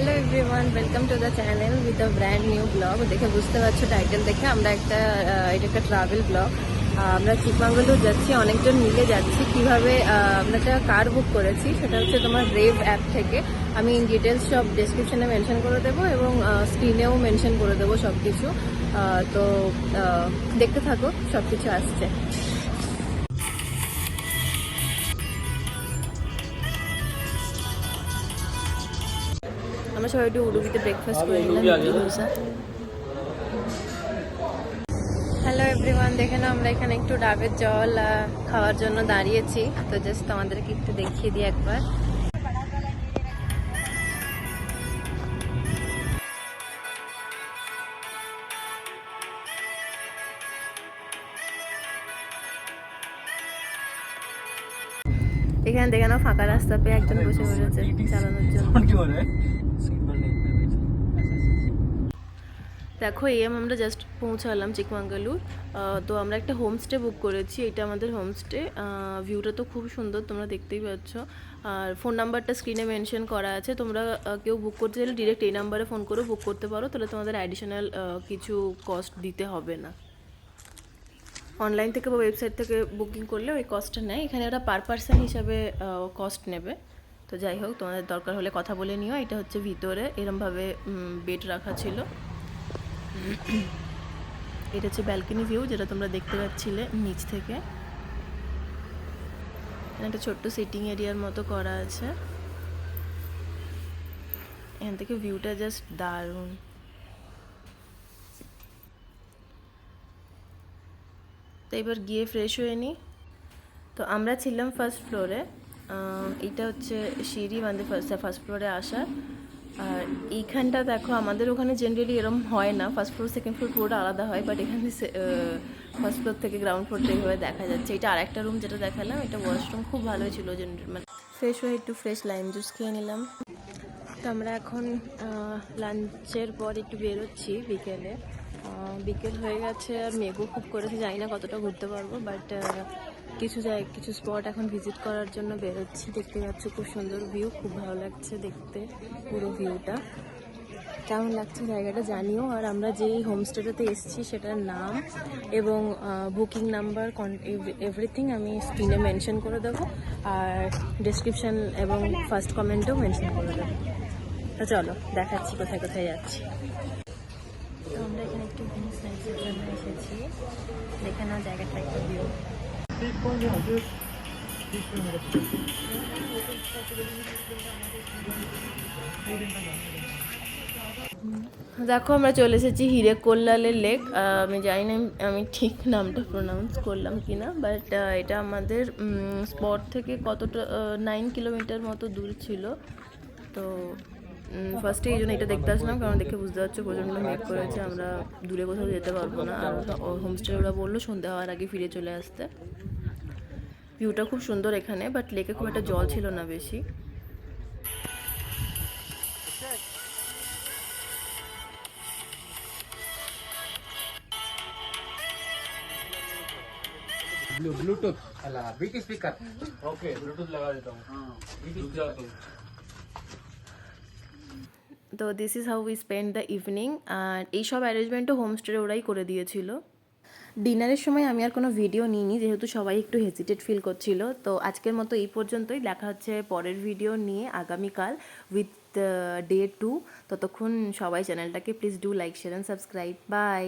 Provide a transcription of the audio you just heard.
Hello everyone, welcome to the channel with a brand new blog. দেখে বুঝতে পারছো title দেখে এটা একটা ট্রাভেল ব্লগ। আমরা চিকমাঙ্গালুর যাচ্ছি, অনেকজন মিলে যাচ্ছি। কিভাবে আমরা একটা কার বুক করেছি সেটা হচ্ছে তোমার রেভ অ্যাপ থেকে। আমি ডিটেলস সব ডেসক্রিপশনে মেনশন করে দেবো এবং স্ক্রিনেও মেনশন করে দেবো সব কিছু। তো দেখতে থাকো, সব কিছু আসছে। আমরা সবাই একটু উডুপিতে ব্রেকফাস্ট করে নিলাম, ইডলি ধোসা। হ্যালো এভরিওয়ান, দেখে না আমরা এখানে একটু ডাবের জল খাওয়ার জন্য দাঁড়িয়েছি। তো জাস্ট আমাদেরকে একটু দেখিয়ে দিই একবার। এখানে দেখে নাও, ফাঁকা রাস্তা পেয়ে একজন বসে পড়েছে চালানোর জন্য। দেখো আমরা জাস্ট পৌঁছালাম চিকমাঙ্গালুর। তো আমরা একটা হোমস্টে বুক করেছি, এটা আমাদের হোমস্টে। ভিউটা তো খুব সুন্দর, তোমরা দেখতেই পাচ্ছ। আর ফোন নাম্বারটা স্ক্রিনে মেনশন করা আছে। তোমরা কেউ বুক করতে চাইলে ডিরেক্ট এই নাম্বারে ফোন করে বুক করতে পারো, তাহলে তোমাদের অ্যাডিশনাল কিছু কস্ট দিতে হবে না। অনলাইন থেকে বা ওয়েবসাইট থেকে বুকিং করলে ওই কস্টটা নেয়, এখানে ওরা পার পার্সন হিসাবে কস্ট নেবে। তো যাই হোক, তোমাদের দরকার হলে কথা বলে নিও। এটা হচ্ছে ভিতরে এরমভাবে বেড রাখা ছিল। এটা হচ্ছে ব্যালকনি ভিউ, যেটা তোমরা দেখতে পাচ্ছিলে নিচ থেকে। একটা ছোট্ট সিটিং এরিয়ার মতো করা আছে। এখান থেকে ভিউটা জাস্ট দারুণ। তো এবার গিয়ে ফ্রেশ হয়ে নিই। তো আমরা ছিলাম ফার্স্ট ফ্লোরে। এটা হচ্ছে সিঁড়ি, মানে ফার্স্ট ফ্লোরে আসা। আর এইখানটা দেখো, আমাদের ওখানে জেনারেলি এরম হয় না, ফার্স্ট ফ্লোর সেকেন্ড ফ্লোর পুরোটা আলাদা হয়, বাট এখানে ফার্স্ট ফ্লোর থেকে গ্রাউন্ড ফ্লোরটা এইভাবে দেখা যাচ্ছে। এটা আরেকটা রুম যেটা দেখালাম, এটা ওয়াশরুম, খুব ভালোই ছিল। মানে ফ্রেশ হয়ে একটু ফ্রেশ লাইম জুস খেয়ে নিলাম। তো আমরা এখন লাঞ্চের পর একটু বেরোচ্ছি বিকেলে। বিকেল হয়ে গেছে আর মেঘও খুব করেছে, জানি না কতটা ঘুরতে পারবো, বাট কিছু স্পট এখন ভিজিট করার জন্য বেরোচ্ছি। দেখতে পাচ্ছ খুব সুন্দর ভিউ, খুব ভালো লাগছে দেখতে পুরো ভিউটা। কেমন লাগছে জায়গাটা জানিও। আর আমরা যেই হোমস্টেটাতে এসেছি সেটার নাম এবং বুকিং নাম্বার, এভরিথিং আমি স্ক্রিনে মেনশন করে দেবো, আর ডেসক্রিপশান এবং ফার্স্ট কমেন্টেও মেনশন করে দেবো। তো চলো দেখাচ্ছি কোথায় কোথায় যাচ্ছি। তো আমরা এখানে একটু স্ন্যাক্সের জন্য এসেছি। দেখে নাও জায়গাটা একটা ভিউ। দেখো আমরা চলে এসেছি হিরেকোল্লালের লেক। আমি জানি না আমি ঠিক নামটা প্রোনাউন্স করলাম কি না, বাট এটা আমাদের স্পট থেকে কতটা 9 কিলোমিটার মতো দূর ছিল। তো ফার্স্টে এই জন্য এটা দেখতে আসলাম, কারণ দেখে বুঝতে পারছো প্রচণ্ড মেঘ করেছে, আমরা দূরে কোথাও যেতে পারবো না। আর হোমস্টে ওরা বললো সন্ধ্যা হওয়ার আগে ফিরে চলে আসতে। ভিউটা খুব সুন্দর এখানে, বাট লেকে খুব একটা জল ছিল না বেশি। ब्लूटूथ अला बीटी स्पीकर ओके ब्लूटूथ लगा देता हूँ रुक जाओ तुम। তো this is how we spend the evening. আর এইসব অ্যারেঞ্জমেন্টও হোমস্টে ওরাই করে দিয়েছিল। ডিনারের সময় আমি আর কোনো ভিডিও নিইনি, যেহেতু সবাই একটু হেজিটেট ফিল করছিল। তো আজকের মতো এই পর্যন্তই, দেখা হচ্ছে পরের ভিডিও নিয়ে আগামীকাল উইথ ডে 2। ততক্ষণ সবাই চ্যানেলটাকে please do like, share and subscribe. By.